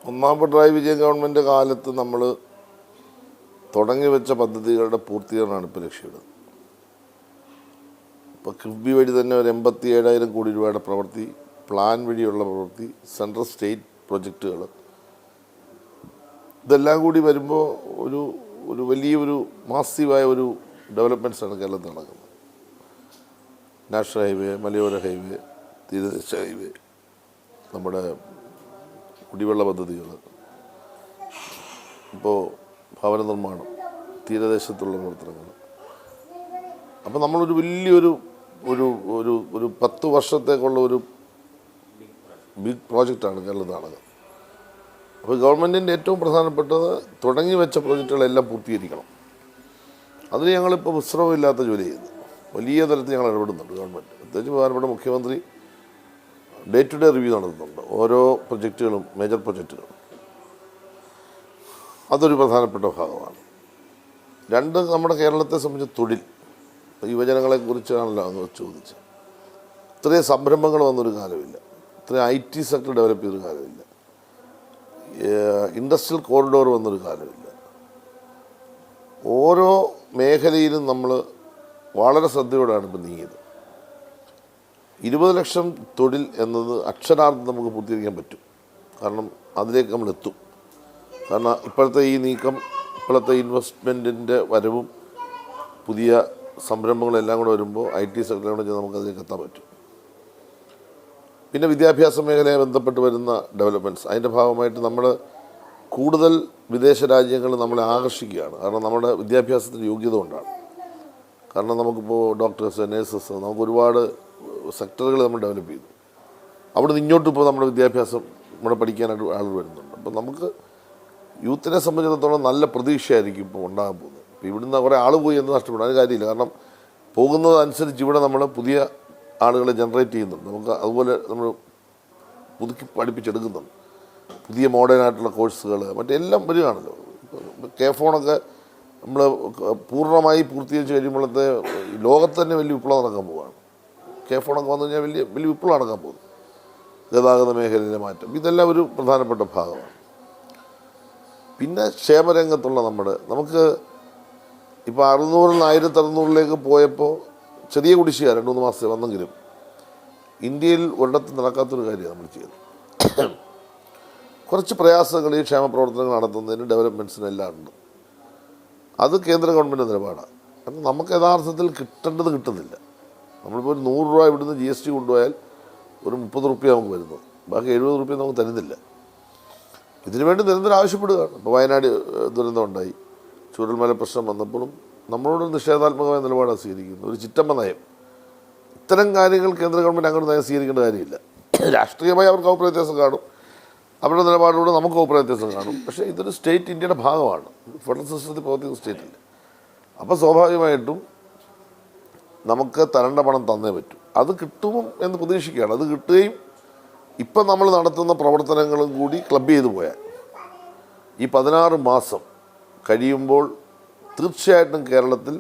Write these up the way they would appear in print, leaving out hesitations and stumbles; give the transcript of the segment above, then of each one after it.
ഒന്നാം പിണറായി വിജയൻ ഗവൺമെൻറ് കാലത്ത് നമ്മൾ തുടങ്ങി വെച്ച പദ്ധതികളുടെ പൂർത്തീകരണമാണ് ഇപ്പോൾ ലക്ഷ്യമിടുന്നത്. ഇപ്പോൾ കിഫ്ബി വഴി തന്നെ ഒരു 87,000 കോടി രൂപയുടെ പ്രവൃത്തി, പ്ലാൻ വഴിയുള്ള പ്രവൃത്തി, സെൻട്രൽ സ്റ്റേറ്റ് പ്രൊജക്റ്റുകൾ, ഇതെല്ലാം കൂടി വരുമ്പോൾ ഒരു വലിയൊരു മാസീവായ ഒരു ഡെവലപ്മെൻറ്റ്സാണ് കേരളത്തിൽ നടക്കുന്നത്. നാഷണൽ ഹൈവേ, മലയോര ഹൈവേ, തീരദേശ ഹൈവേ, നമ്മുടെ കുടിവെള്ള പദ്ധതികൾ, ഇപ്പോൾ ഭവന നിർമ്മാണം, തീരദേശത്തുള്ള പ്രവർത്തനങ്ങൾ. അപ്പോൾ നമ്മളൊരു വലിയൊരു ഒരു ഒരു ഒരു 10 വർഷത്തേക്കുള്ള ഒരു ബിഗ് പ്രോജക്റ്റാണ് കേരളത്തിൽ നടക്കുന്നത്. അപ്പോൾ ഗവൺമെൻറ്റിൻ്റെ ഏറ്റവും പ്രധാനപ്പെട്ടത് തുടങ്ങി വെച്ച പ്രോജക്റ്റുകളെല്ലാം പൂർത്തീകരിക്കണം. അതിന് ഞങ്ങളിപ്പോൾ വിശ്രമമില്ലാത്ത ജോലി ചെയ്യുന്നു. വലിയ തരത്തിൽ ഞങ്ങൾ ഇടപെടുന്നുണ്ട്. ഗവൺമെൻറ്, പ്രത്യേകിച്ച് പ്രധാനപ്പെട്ട മുഖ്യമന്ത്രി ഡേ ടു ഡേ റിവ്യൂ നടത്തുന്നുണ്ട് ഓരോ പ്രൊജക്റ്റുകളും, മേജർ പ്രൊജക്റ്റുകളും. അതൊരു പ്രധാനപ്പെട്ട ഭാഗമാണ്. രണ്ട്, നമ്മുടെ കേരളത്തെ സംബന്ധിച്ച് തൊഴിൽ, യുവജനങ്ങളെക്കുറിച്ചാണല്ലോ അന്ന് ചോദിച്ചത്. ഇത്രയും സംരംഭങ്ങൾ വന്നൊരു കാലമില്ല, ഇത്രയും IT സെക്ടർ ഡെവലപ്പ് ചെയ്തൊരു കാലമില്ല, ഇൻഡസ്ട്രിയൽ കോറിഡോർ വന്നൊരു കാലമില്ല. ഓരോ മേഖലയിലും നമ്മൾ വളരെ ശ്രദ്ധയോടെയാണ് ഇപ്പോൾ നീങ്ങിയത്. 20 ലക്ഷം തൊഴിൽ എന്നത് അക്ഷരാർത്ഥം നമുക്ക് പൂർത്തീകരിക്കാൻ പറ്റും. കാരണം അതിലേക്ക് നമ്മൾ എത്തും. കാരണം ഇപ്പോഴത്തെ ഈ നീക്കം, ഇപ്പോഴത്തെ ഇൻവെസ്റ്റ്മെൻറ്റിൻ്റെ വരവും പുതിയ സംരംഭങ്ങളെല്ലാം കൂടെ വരുമ്പോൾ IT സെക്ടറിലൂടെ നമുക്ക് അതിലേക്ക് എത്താൻ പറ്റും. പിന്നെ വിദ്യാഭ്യാസ മേഖലയെ ബന്ധപ്പെട്ട് വരുന്ന ഡെവലപ്മെൻറ്റ്സ്, അതിൻ്റെ ഭാഗമായിട്ട് നമ്മൾ കൂടുതൽ വിദേശ രാജ്യങ്ങൾ നമ്മളെ ആകർഷിക്കുകയാണ്. കാരണം നമ്മുടെ വിദ്യാഭ്യാസത്തിൻ്റെ യോഗ്യത കൊണ്ടാണ്. കാരണം നമുക്കിപ്പോൾ ഡോക്ടേഴ്സ്, നേഴ്സസ്, നമുക്ക് ഒരുപാട് സെക്ടറുകൾ നമ്മൾ ഡെവലപ്പ് ചെയ്തു. അവിടെ നിന്ന് ഇങ്ങോട്ട് ഇപ്പോൾ നമ്മുടെ വിദ്യാഭ്യാസം നമ്മുടെ പഠിക്കാനായിട്ട് ആളുകൾ വരുന്നുണ്ട്. അപ്പോൾ നമുക്ക് യൂത്തിനെ സംബന്ധിച്ചിടത്തോളം നല്ല പ്രതീക്ഷയായിരിക്കും ഇപ്പോൾ ഉണ്ടാകാൻ പോകുന്നത്. ഇപ്പോൾ ഇവിടുന്ന് കുറേ ആൾ പോയി എന്ന് നഷ്ടപ്പെടും, അതിന് കാര്യമില്ല. കാരണം പോകുന്നതനുസരിച്ച് ഇവിടെ നമ്മൾ പുതിയ ആളുകളെ ജനറേറ്റ് ചെയ്യുന്നുണ്ട്. നമുക്ക് അതുപോലെ നമ്മൾ പുതുക്കി പഠിപ്പിച്ചെടുക്കുന്നുണ്ട്. പുതിയ മോഡേണായിട്ടുള്ള കോഴ്സുകൾ മറ്റെല്ലാം വരികയാണല്ലോ. K-ഫോണൊക്കെ നമ്മൾ പൂർണ്ണമായി പൂർത്തീകരിച്ച് കഴിയുമ്പോഴത്തെ ലോകത്ത് തന്നെ വലിയ വിപ്ലവം നടക്കാൻ പോവുകയാണ്. K-ഫോണൊക്കെ വന്നു കഴിഞ്ഞാൽ വലിയ വലിയ വിപ്ലവം നടക്കാൻ പോകുന്നു. ഗതാഗത മേഖലയിലെ മാറ്റം, ഇതെല്ലാം ഒരു പ്രധാനപ്പെട്ട ഭാഗമാണ്. പിന്നെ ക്ഷേമരംഗത്തുള്ള നമുക്ക് ഇപ്പോൾ 600-ൽ 1600-ലേക്ക് പോയപ്പോൾ ചെറിയ കുടിശ്ശിക 2-3 മാസത്തെ വന്നെങ്കിലും ഇന്ത്യയിൽ ഒരിടത്ത് നടക്കാത്തൊരു കാര്യമാണ് നമ്മൾ ചെയ്യുന്നത്. കുറച്ച് പ്രയാസങ്ങൾ ഈ ക്ഷേമ പ്രവർത്തനങ്ങൾ നടത്തുന്നതിന്, ഡെവലപ്മെൻറ്റ്സിനെല്ലാം ഉണ്ട്. അത് കേന്ദ്ര ഗവൺമെൻറ് നിലപാടാണ്. കാരണം നമുക്ക് യഥാർത്ഥത്തിൽ കിട്ടേണ്ടത് കിട്ടുന്നില്ല. നമ്മളിപ്പോൾ ഒരു 100 രൂപ ഇവിടുന്ന് GST കൊണ്ടുപോയാൽ ഒരു 30 റുപ്യ നമുക്ക് വരുന്നു, ബാക്കി 70 റുപ്യ നമുക്ക് തരുന്നില്ല. ഇതിനുവേണ്ടി നിരന്തരം ആവശ്യപ്പെടുകയാണ്. ഇപ്പോൾ വയനാട് ദുരന്തം ഉണ്ടായി, ചൂരൽമല പ്രശ്നം വന്നപ്പോഴും നമ്മളോട് നിഷേധാത്മകമായ നിലപാടാണ് സ്വീകരിക്കുന്നത്. ഒരു ചിറ്റമ്മ നയം, ഇത്തരം കാര്യങ്ങൾ കേന്ദ്ര ഗവൺമെൻറ് അങ്ങനെ നയം സ്വീകരിക്കേണ്ട കാര്യമില്ല. രാഷ്ട്രീയമായി അവർക്ക് അഭിപ്രായ വ്യത്യാസം കാണും, അവരുടെ നിലപാടിലൂടെ നമുക്ക് അഭിപ്രായ വ്യത്യാസം കാണും. പക്ഷേ ഇതൊരു സ്റ്റേറ്റ്, ഇന്ത്യയുടെ ഭാഗമാണ്. ഫെഡറൽ സിസ്റ്റത്തിൽ പ്രവർത്തിക്കുന്ന സ്റ്റേറ്റില്ല. അപ്പോൾ സ്വാഭാവികമായിട്ടും നമുക്ക് തരേണ്ട പണം തന്നേ പറ്റും. അത് കിട്ടും എന്ന് പ്രതീക്ഷിക്കുകയാണ്. അത് കിട്ടുകയും ഇപ്പം നമ്മൾ നടത്തുന്ന പ്രവർത്തനങ്ങളും കൂടി ക്ലബ് ചെയ്തു പോയാൽ ഈ 16 മാസം കഴിയുമ്പോൾ തീർച്ചയായിട്ടും കേരളത്തിൽ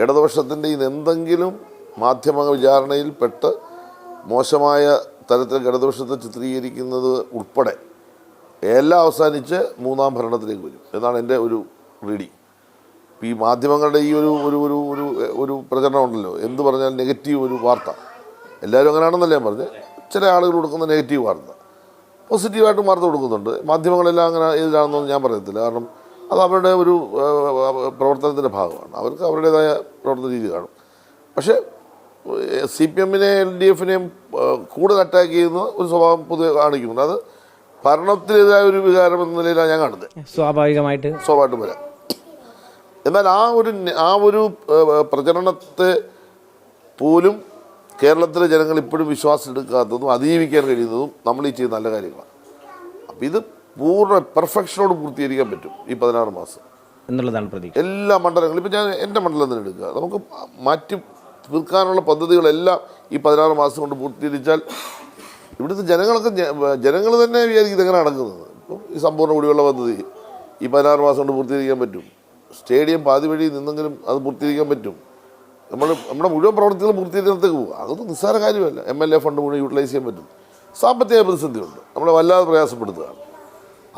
ഇടതുപക്ഷത്തിൻ്റെ എന്തെങ്കിലും മാധ്യമ വിചാരണയിൽ പെട്ട് മോശമായ തരത്തിൽ ഇടതുപക്ഷത്തെ ചിത്രീകരിക്കുന്നത് ഉൾപ്പെടെ എല്ലാം അവസാനിച്ച് 3ാം ഭരണത്തിലേക്ക് വരും എന്നാണ് എൻ്റെ ഒരു റീഡിങ്. ഈ മാധ്യമങ്ങളുടെ ഈ ഒരു ഒരു ഒരു ഒരു ഒരു പ്രചരണം ഉണ്ടല്ലോ, എന്ത് പറഞ്ഞാൽ നെഗറ്റീവ് ഒരു വാർത്ത, എല്ലാവരും അങ്ങനെയാണെന്നല്ല ഞാൻ പറഞ്ഞത്. ചില ആളുകൾ കൊടുക്കുന്ന നെഗറ്റീവ് വാർത്ത, പോസിറ്റീവായിട്ടും വാർത്ത കൊടുക്കുന്നുണ്ട്. മാധ്യമങ്ങളെല്ലാം അങ്ങനെ എതിരാണെന്നൊന്നും ഞാൻ പറയത്തില്ല. കാരണം അത് അവരുടെ ഒരു പ്രവർത്തനത്തിൻ്റെ ഭാഗമാണ്. അവർക്ക് അവരുടേതായ പ്രവർത്തന രീതി കാണും. പക്ഷേ CPM-നെ LDF-നെയും കൂടുതൽ അറ്റാക്ക് ചെയ്യുന്ന ഒരു സ്വഭാവം പൊതുവെ കാണിക്കുന്നുണ്ട്. അത് ഭരണത്തിനെതിരായ ഒരു വികാരം എന്ന നിലയിലാണ് ഞാൻ കാണുന്നത്. സ്വാഭാവികമായിട്ടും വരാം. എന്നാൽ ആ ഒരു പ്രചരണത്തെ പോലും കേരളത്തിലെ ജനങ്ങൾ ഇപ്പോഴും വിശ്വാസം എടുക്കാത്തതും അതിജീവിക്കാൻ കഴിയുന്നതും നമ്മൾ ഈ ചെയ്യുന്ന നല്ല കാര്യങ്ങളാണ്. അപ്പം ഇത് പൂർണ്ണ പെർഫെക്ഷനോട് പൂർത്തീകരിക്കാൻ പറ്റും ഈ 16 മാസം എന്നുള്ളതാണ് പ്രതീക്ഷ. എല്ലാ മണ്ഡലങ്ങളും, ഇപ്പം ഞാൻ എൻ്റെ മണ്ഡലം തന്നെ എടുക്കുക, നമുക്ക് മാറ്റി തീർക്കാനുള്ള പദ്ധതികളെല്ലാം ഈ 16 മാസം കൊണ്ട് പൂർത്തീകരിച്ചാൽ ഇവിടുത്തെ ജനങ്ങൾ തന്നെ വിചാരിക്കും ഇതെങ്ങനെ നടക്കുന്നത്. ഇപ്പം ഈ സമ്പൂർണ്ണ കുടിവെള്ള പദ്ധതി ഈ 16 മാസം കൊണ്ട് പൂർത്തീകരിക്കാൻ പറ്റും. സ്റ്റേഡിയം പാതി വഴി നിന്നെങ്കിലും അത് പൂർത്തീകരിക്കാൻ പറ്റും. നമ്മുടെ മുഴുവൻ പ്രവർത്തികൾ പൂർത്തീകരണത്തേക്ക് പോകും. അതൊന്നും നിസ്സാര കാര്യമല്ല. MLA ഫണ്ട് മുഴുവൻ യൂട്ടിലൈസ് ചെയ്യാൻ പറ്റും. സാമ്പത്തിക പ്രതിസന്ധിയുണ്ട്, നമ്മളെ വല്ലാതെ പ്രയാസപ്പെടുത്തുകയാണ്.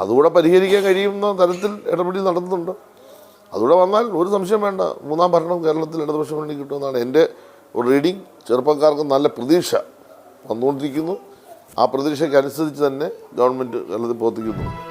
അതുകൂടെ പരിഹരിക്കാൻ കഴിയുന്ന തരത്തിൽ ഇടപെടൽ നടത്തുന്നുണ്ട്. അതുകൂടെ വന്നാൽ ഒരു സംശയം വേണ്ട, മൂന്നാം ഭരണം കേരളത്തിൽ ഇടതുപക്ഷ മുന്നണി കിട്ടുമെന്നാണ് എൻ്റെ ഒരു റീഡിങ്. ചെറുപ്പക്കാർക്ക് നല്ല പ്രതീക്ഷ വന്നുകൊണ്ടിരിക്കുന്നു. ആ പ്രതീക്ഷയ്ക്ക് അനുസരിച്ച് തന്നെ ഗവൺമെൻറ് കേരളത്തിൽ പ്രവർത്തിക്കുന്നുണ്ട്.